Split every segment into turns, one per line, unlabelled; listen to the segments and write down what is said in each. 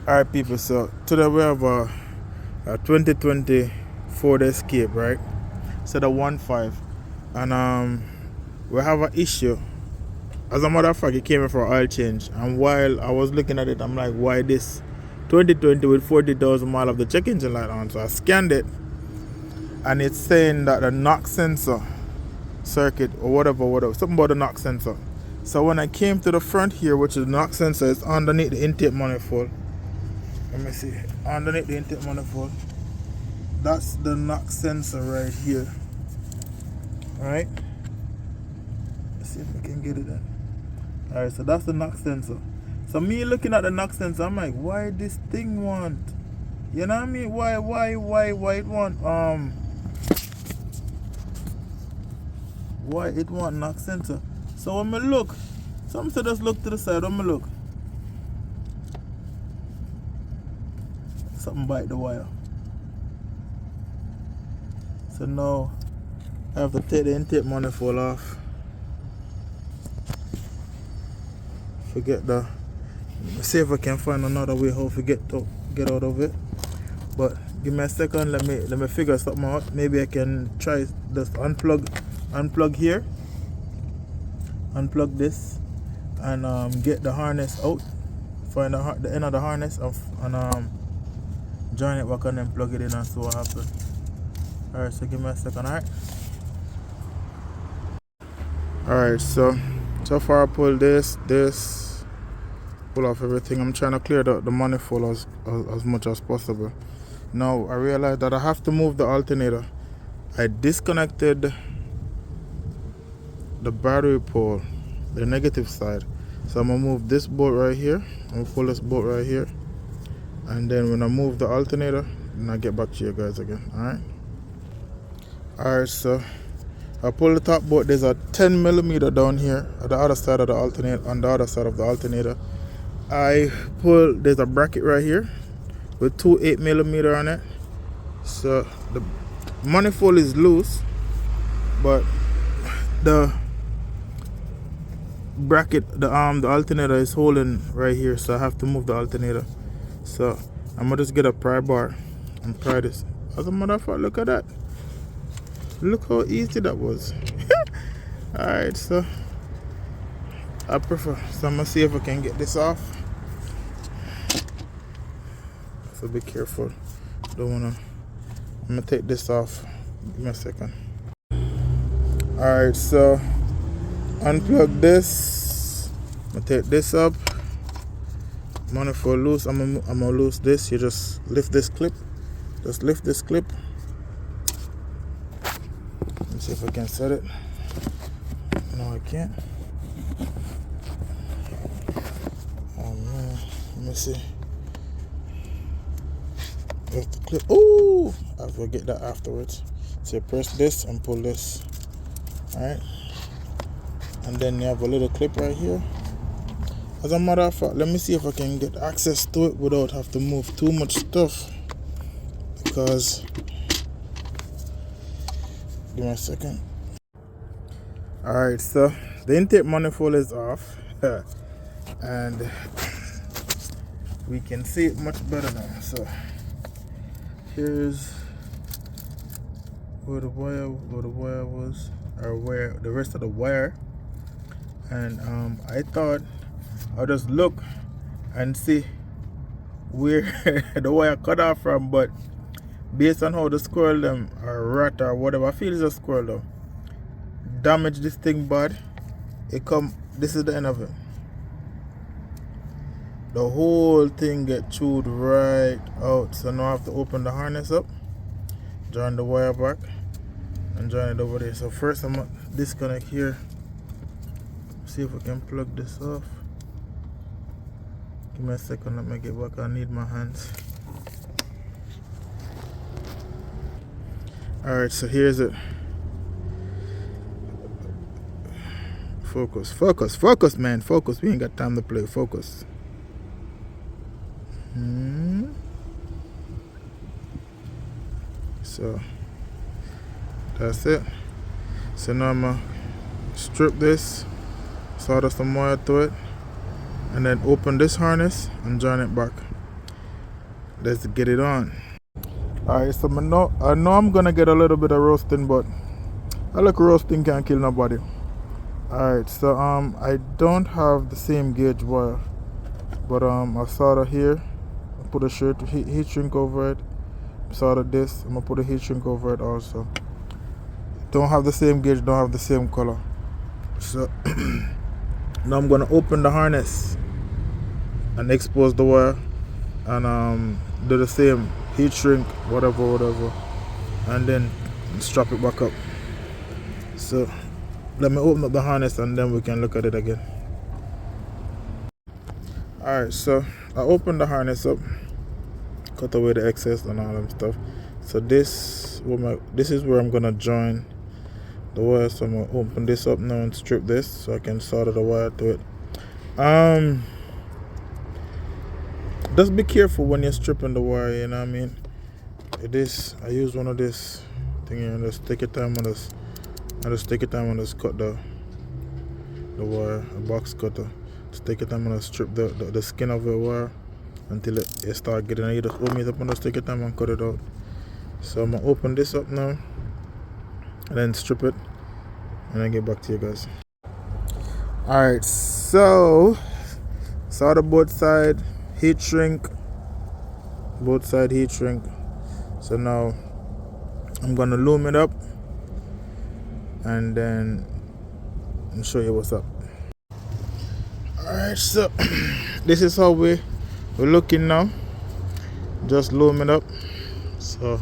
Alright people, so today we have a 2020 Ford Escape, right? So the 1.5, and we have an issue. As a matter of fact, it came in for oil change, and while I was looking at it, I'm like, why this 2020 with 40,000 miles of the check engine light on? So I scanned it, and it's saying that the knock sensor circuit or whatever, something about the knock sensor. So when I came to the front here, which is the knock sensor, is underneath the intake manifold. Let me see, underneath the intake manifold, that's the knock sensor right here. Alright, let's see if we can get it in. Alright, so that's the knock sensor. So me looking at the knock sensor, I'm like, why this thing want, you know what I mean, why it want why it want knock sensor. So when I look, some say just look to the side. When I look, something bite the wire. So now I have to take the intake manifold off. Forget that. Let me see if I can find another way how to get out of it. But give me a second. Let me figure something out. Maybe I can try just unplug here, unplug this, and get the harness out. Find the end of the harness and join it back and then plug it in and see what happens. Alright, so give me a second. Alright, so far I pulled this, pull off everything. I'm trying to clear the manifold as much as possible. Now I realized that I have to move the alternator. I disconnected the battery pole, the negative side. So I'm gonna move this bolt right here. I'm gonna pull this bolt right here, and then when I move the alternator, then I get back to you guys again. Alright, so I pull the top bolt. There's a 10mm down here at the other side of the alternator. On the other side of the alternator, I pull. There's a bracket right here with two 8mm on it. So the manifold is loose, but the bracket, the alternator is holding right here. So I have to move the alternator. So I'm gonna just get a pry bar and pry this. As a matter of fact, look at that. Look how easy that was. Alright, so I prefer. So I'm gonna see if I can get this off. So be careful. Don't wanna. I'm gonna take this off. Give me a second. Alright, so unplug this. I'm gonna take this up. Manifold loose. I'm gonna loose this. You just lift this clip. Just lift this clip. Let me see if I can set it. No, I can't. Oh man, let me see. Lift the clip. Oh, I forget that afterwards. So press this and pull this. Alright. And then you have a little clip right here. As a matter of fact, let me see if I can get access to it without having to move too much stuff. Because, give me a second. Alright, so the intake manifold is off. And we can see it much better now. So here's where the wire was, or where the rest of the wire. And I thought I'll just look and see where the wire cut off from, but based on how the squirrel them or rat or whatever, I feel it's a squirrel though, damage this thing bad. This is the end of it. The whole thing get chewed right out. So now I have to open the harness up, join the wire back, and join it over there. So first I'm gonna disconnect here. See if I can plug this off. Give me a second, let me get back. I need my hands. Alright, so here's it. Focus, man. Focus. We ain't got time to play. Focus. So that's it. So now I'm gonna strip this, solder some wire to it, and then open this harness and join it back. let's get it on. Alright, so I know I'm gonna get a little bit of roasting, but I look, roasting can't kill nobody. Alright, so I don't have the same gauge wire, but I solder here. I put a heat shrink over it. Solder this. I'm gonna put a heat shrink over it also. Don't have the same gauge, don't have the same color. So now I'm gonna open the harness and expose the wire, and do the same heat shrink, whatever, and then strap it back up. So let me open up the harness and then we can look at it again. Alright, so I opened the harness up, cut away the excess and all that stuff. So this is where I'm gonna join the wire. So I'm gonna open this up now and strip this so I can solder the wire to it. Just be careful when you're stripping the wire, you know what I mean? I use one of this thing here and just take your time on this. I just take your time and just cut the wire, a box cutter. Just take your time and just strip the skin of the wire until it start getting it. You just open it up and just take your time and cut it out. So I'm gonna open this up now and then strip it and then get back to you guys. Alright, so solder both side, heat shrink, both side heat shrink. So now I'm gonna loom it up and then I'll show you what's up. Alright, so this is how we're looking now. Just loom it up. So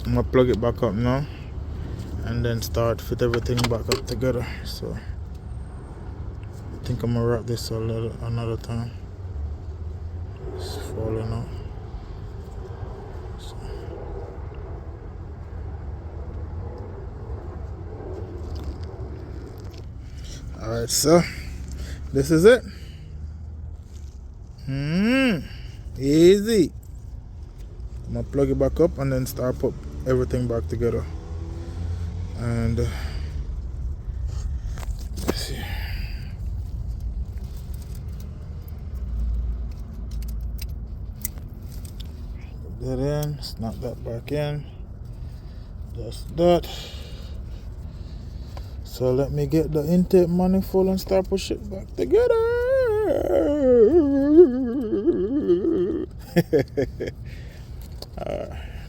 I'm gonna plug it back up now and then start fit everything back up together. So I think I'm gonna wrap this another time. It's falling out. So. Alright, so this is it. Easy. I'm gonna plug it back up and then start put everything back together. And let's see. Put that in, snap that back in. Just that. So let me get the intake manifold and start push it back together.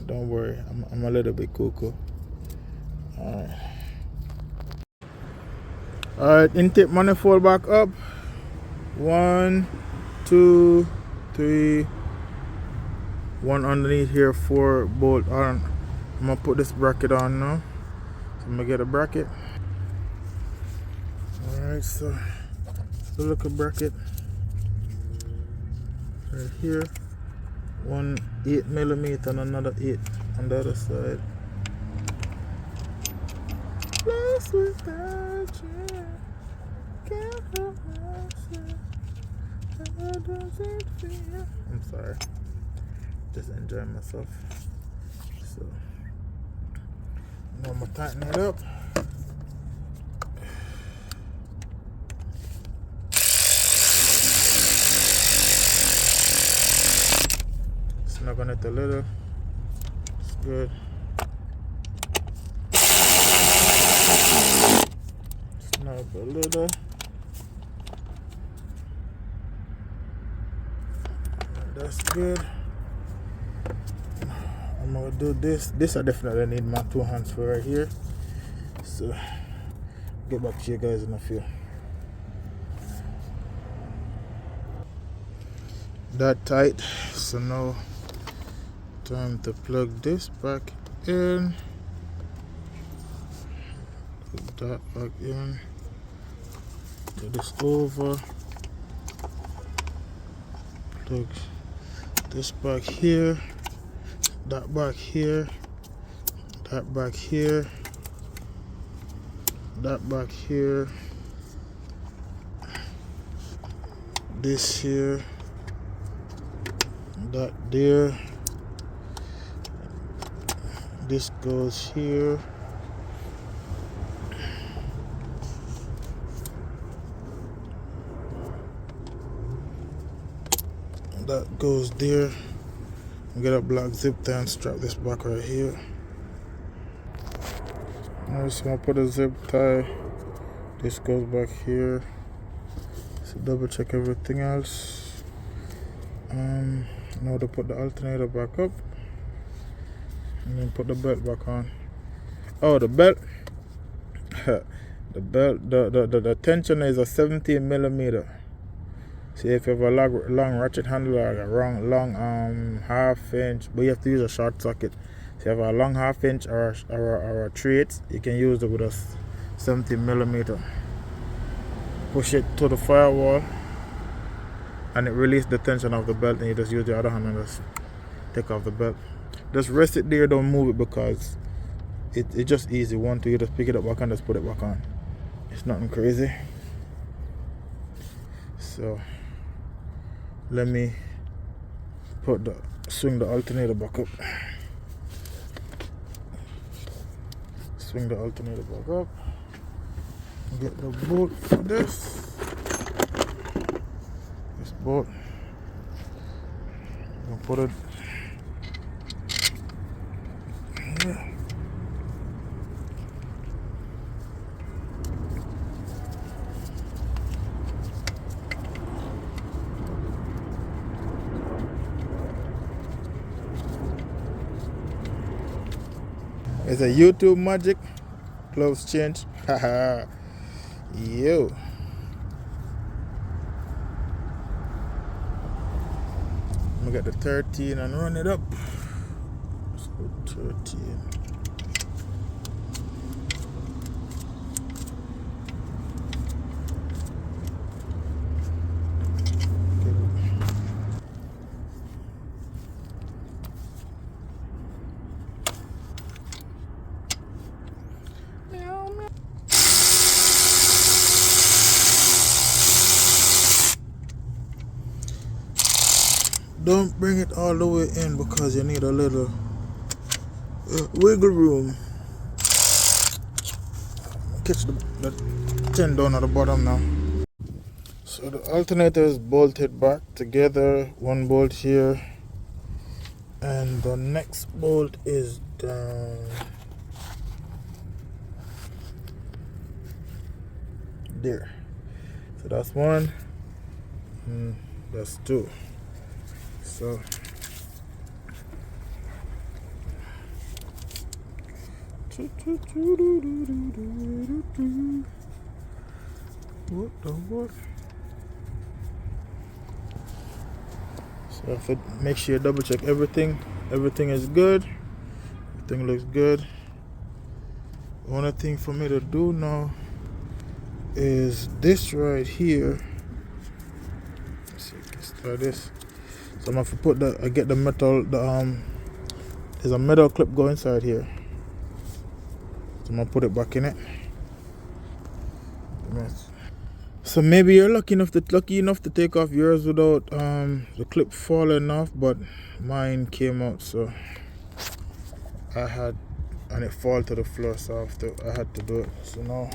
Don't worry, I'm a little bit cuckoo. Alright, intake manifold back up. 1, 2, 3. One underneath here, 4 bolt on. I'm gonna put this bracket on now. So I'm gonna get a bracket. Alright, so look at bracket right here. 1 8mm and another 8 on the other side. Place without you, can't help myself. How does it feel? I'm sorry, just enjoying myself. So now I'm gonna tighten it up. Snug on it a little. It's good. Snug a little. That's good. I'm gonna do this. This I definitely need my 2 hands for right here. So get back to you guys in a few. That tight. So now time to plug this back in. Put that back in. Get this over. Plug this back here. That back here. That back here. That back here. This here. That there. This goes here. that goes there. Get a black zip tie and strap this back right here. Alright, so I'm gonna put a zip tie. This goes back here. So double check everything else. Now to put the alternator back up and then put the belt back on. Oh, the belt. The belt, the tension is a 17 millimeter. See, if you have a long ratchet handle or a long half inch, but you have to use a short socket. So if you have a long half inch or a 3/8, you can use it with a 17 millimeter. Push it to the firewall and it releases the tension of the belt, and you just use the other hand and just take off the belt. Just rest it there, don't move it, because it's just easy. You just pick it up back and just put it back on. It's nothing crazy. So let me swing the alternator back up. Swing the alternator back up. Get the bolt for this. This bolt. And put it here. It's a YouTube magic. Close change. Haha. Yo. I'm gonna get the 13 and run it up. Let's go 13. Don't bring it all the way in because you need a little wiggle room. Catch the tin down at the bottom now. So the alternator is bolted back together. One bolt here, and the next bolt is down there. So that's one, and that's two. So what the what? So I have to make sure you double check everything. Everything is good. Everything looks good. One thing for me to do now is this right here. Let's see, let's try this. So I'm gonna have to put I get the metal, there's a metal clip go inside here. So I'm gonna put it back in it. So maybe you're lucky enough to take off yours without the clip falling off, but mine came out, so and it fall to the floor, so I had to do it. So now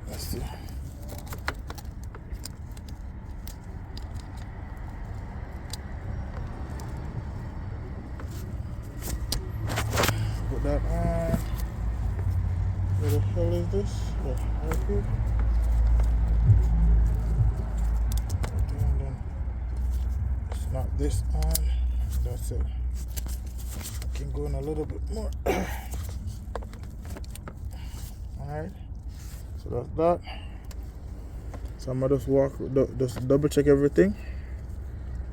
let's see. Put that on. Where the hell is this? Yeah, right here. And then snap this on. That's it. I can go in a little bit more. Alright. So that's that. So I'm gonna just double check everything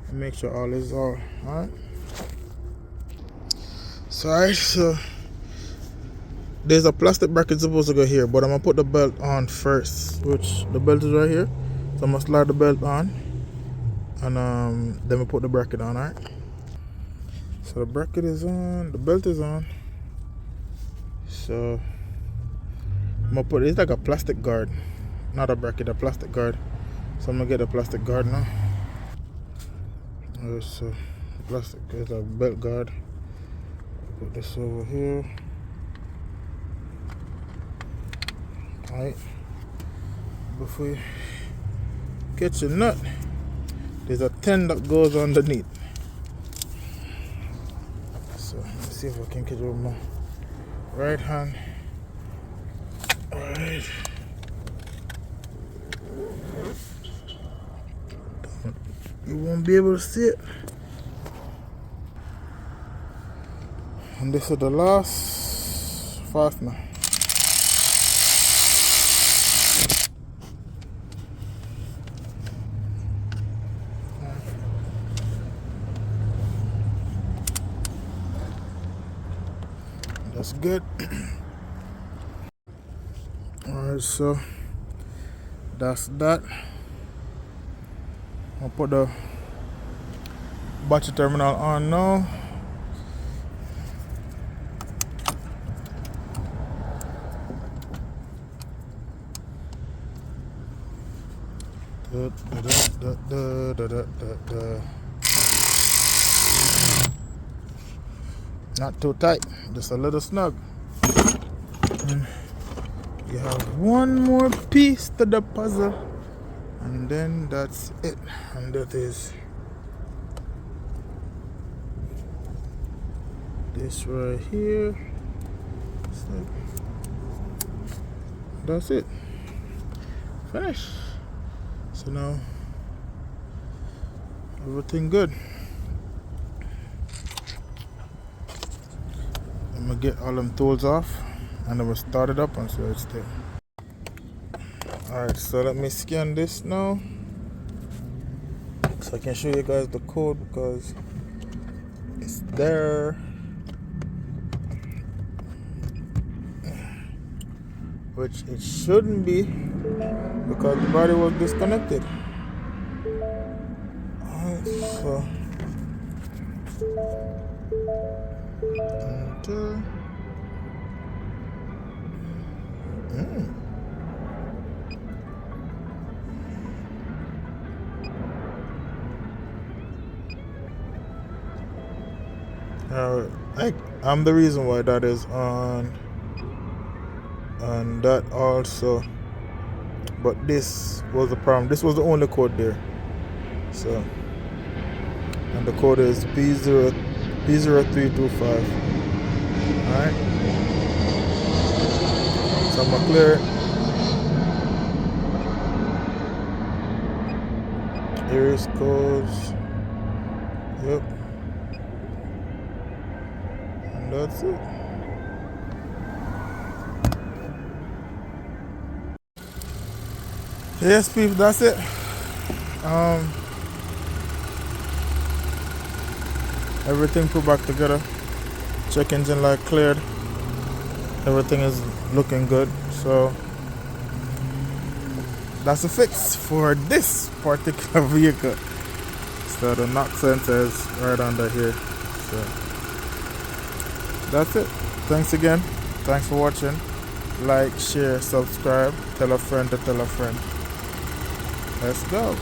and make sure all is alright. So alright, so there's a plastic bracket supposed to go here, but I'm gonna put the belt on first, which the belt is right here. So I'm gonna slide the belt on, and then we put the bracket on. Alright. So the bracket is on, the belt is on. So I'm gonna put it's like a plastic guard, not a bracket, a plastic guard. So I'm gonna get a plastic guard now. Alright, so plastic is a belt guard. Put this over here. Alright, before you get your nut, there's a 10 that goes underneath. So let's see if I can catch it with my right hand. Alright. You won't be able to see it. And this is the last fastener. That's good. Alright, so that's that. I'll put the battery terminal on now. Not too tight, just a little snug. And you have one more piece to the puzzle, and then that's it. And that is this right here. So that's it. Finish. So now everything good. I'm gonna get all them tools off and then we'll start it up and see where it's there. Alright, so let me scan this now so I can show you guys the code because it's there. Which it shouldn't be because the body was disconnected. Alright, so I'm the reason why that is on, and that also, but this was the problem. This was the only code there. So, and the code is p0325. Alright, so I'm gonna clear it. Here it goes. Yep. And that's it. Yes, people, that's it. Everything put back together. Check engine light cleared. Everything is looking good. So that's a fix for this particular vehicle. So the knock sensor is right under here. So that's it. Thanks again. Thanks for watching. Like, share, subscribe. Tell a friend to tell a friend. Let's go.